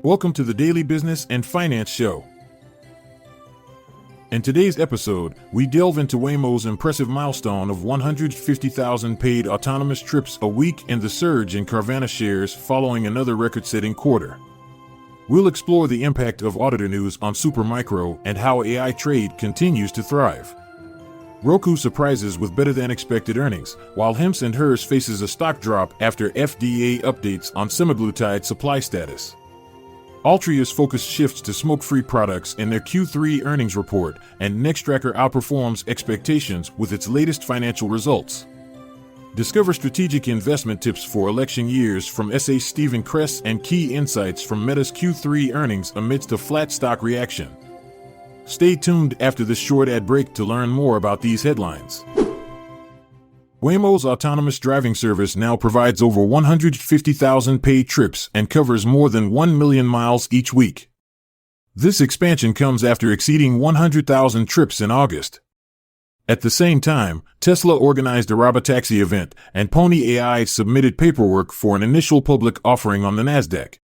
Welcome to the Daily Business and Finance Show. In today's episode, we delve into Waymo's impressive milestone of 150,000 paid autonomous trips a week and the surge in Carvana shares following another record-setting quarter. We'll explore the impact of auditor news on Supermicro and how AI trade continues to thrive. Roku surprises with better-than-expected earnings, while Hims & Hers faces a stock drop after FDA updates on semaglutide supply status. Altria's focus shifts to smoke-free products in their Q3 earnings report, and Nextracker outperforms expectations with its latest financial results. Discover strategic investment tips for election years from SA Stephen Kress and key insights from Meta's Q3 earnings amidst a flat stock reaction. Stay tuned after this short ad break to learn more about these headlines. Waymo's autonomous driving service now provides over 150,000 paid trips and covers more than 1 million miles each week. This expansion comes after exceeding 100,000 trips in August. At the same time, Tesla organized a robotaxi event, and Pony AI submitted paperwork for an initial public offering on the Nasdaq.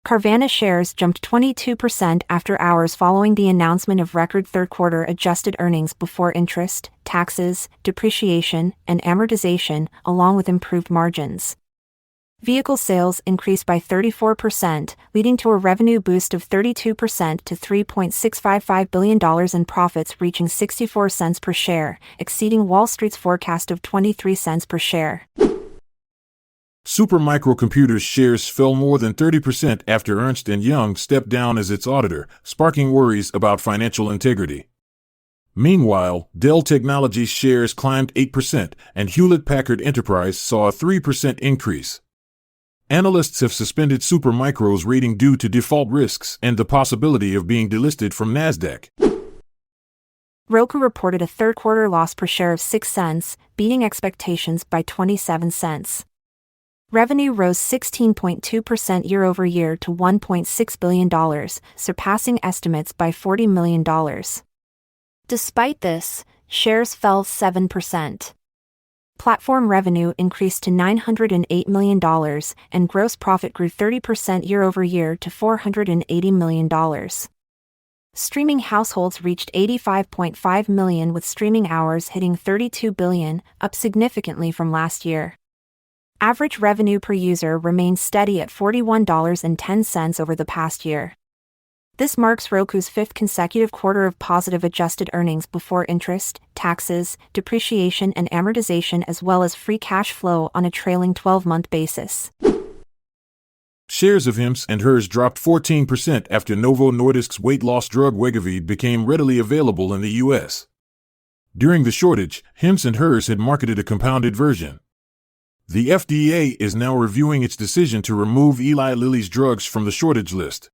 Carvana shares jumped 22% after hours following the announcement of record third-quarter adjusted earnings before interest, taxes, depreciation, and amortization, along with improved margins. Vehicle sales increased by 34%, leading to a revenue boost of 32% to $3.655 billion and profits reaching 64 cents per share, exceeding Wall Street's forecast of 23 cents per share. Supermicro Computer's shares fell more than 30% after Ernst & Young stepped down as its auditor, sparking worries about financial integrity. Meanwhile, Dell Technologies shares climbed 8%, and Hewlett-Packard Enterprise saw a 3% increase. Analysts have suspended Supermicro's rating due to default risks and the possibility of being delisted from Nasdaq. Roku reported a third-quarter loss per share of 6 cents, beating expectations by 27 cents. Revenue rose 16.2% year-over-year to $1.6 billion, surpassing estimates by $40 million. Despite this, shares fell 7%. Platform revenue increased to $908 million, and gross profit grew 30% year-over-year to $480 million. Streaming households reached 85.5 million, with streaming hours hitting 32 billion, up significantly from last year. Average revenue per user remained steady at $41.10 over the past year. This marks Roku's fifth consecutive quarter of positive adjusted earnings before interest, taxes, depreciation and amortization, as well as free cash flow on a trailing 12-month basis. Shares of Hims & Hers dropped 14% after Novo Nordisk's weight loss drug Wegovy became readily available in the U.S. During the shortage, Hims & Hers had marketed a compounded version. The FDA is now reviewing its decision to remove Eli Lilly's drugs from the shortage list.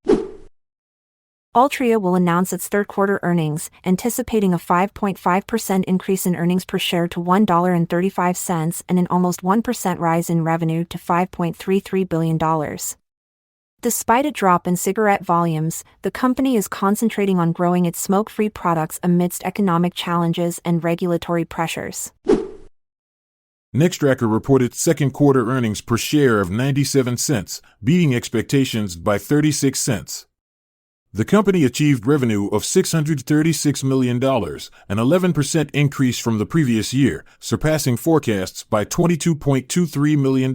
Altria will announce its third-quarter earnings, anticipating a 5.5% increase in earnings per share to $1.35 and an almost 1% rise in revenue to $5.33 billion. Despite a drop in cigarette volumes, the company is concentrating on growing its smoke-free products amidst economic challenges and regulatory pressures. Nextracker reported second-quarter earnings per share of 97 cents, beating expectations by 36 cents. The company achieved revenue of $636 million, an 11% increase from the previous year, surpassing forecasts by $22.23 million.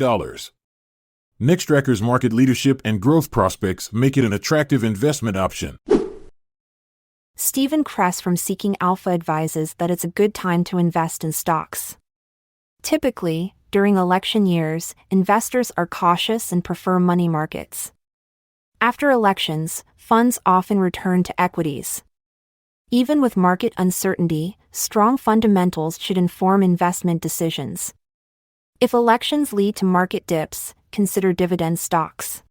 Nextracker's market leadership and growth prospects make it an attractive investment option. Stephen Kress from Seeking Alpha advises that it's a good time to invest in stocks. Typically, during election years, investors are cautious and prefer money markets. After elections, funds often return to equities. Even with market uncertainty, strong fundamentals should inform investment decisions. If elections lead to market dips, consider dividend stocks.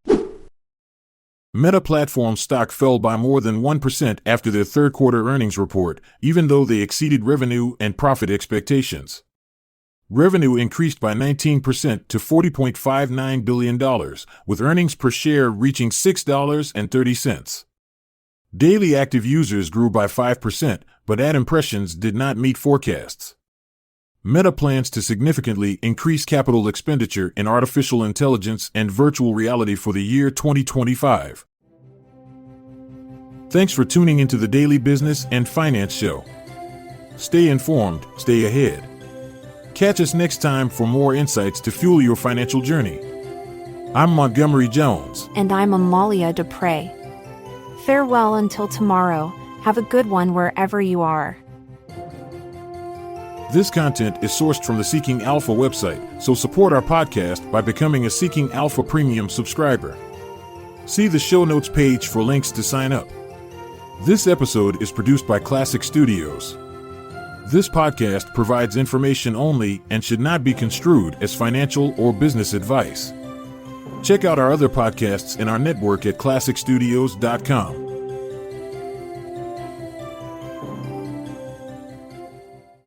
Meta Platforms stock fell by more than 1% after their third-quarter earnings report, even though they exceeded revenue and profit expectations. Revenue increased by 19% to $40.59 billion, with earnings per share reaching $6.30. Daily active users grew by 5%, but ad impressions did not meet forecasts. Meta plans to significantly increase capital expenditure in artificial intelligence and virtual reality for the year 2025. Thanks for tuning into the Daily Business and Finance Show. Stay informed, stay ahead. Catch us next time for more insights to fuel your financial journey. I'm Montgomery Jones. And I'm Amalia Dupre. Farewell until tomorrow. Have a good one wherever you are. This content is sourced from the Seeking Alpha website, so support our podcast by becoming a Seeking Alpha Premium subscriber. See the show notes page for links to sign up. This episode is produced by Classic Studios. This podcast provides information only and should not be construed as financial or business advice. Check out our other podcasts in our network at classicstudios.com.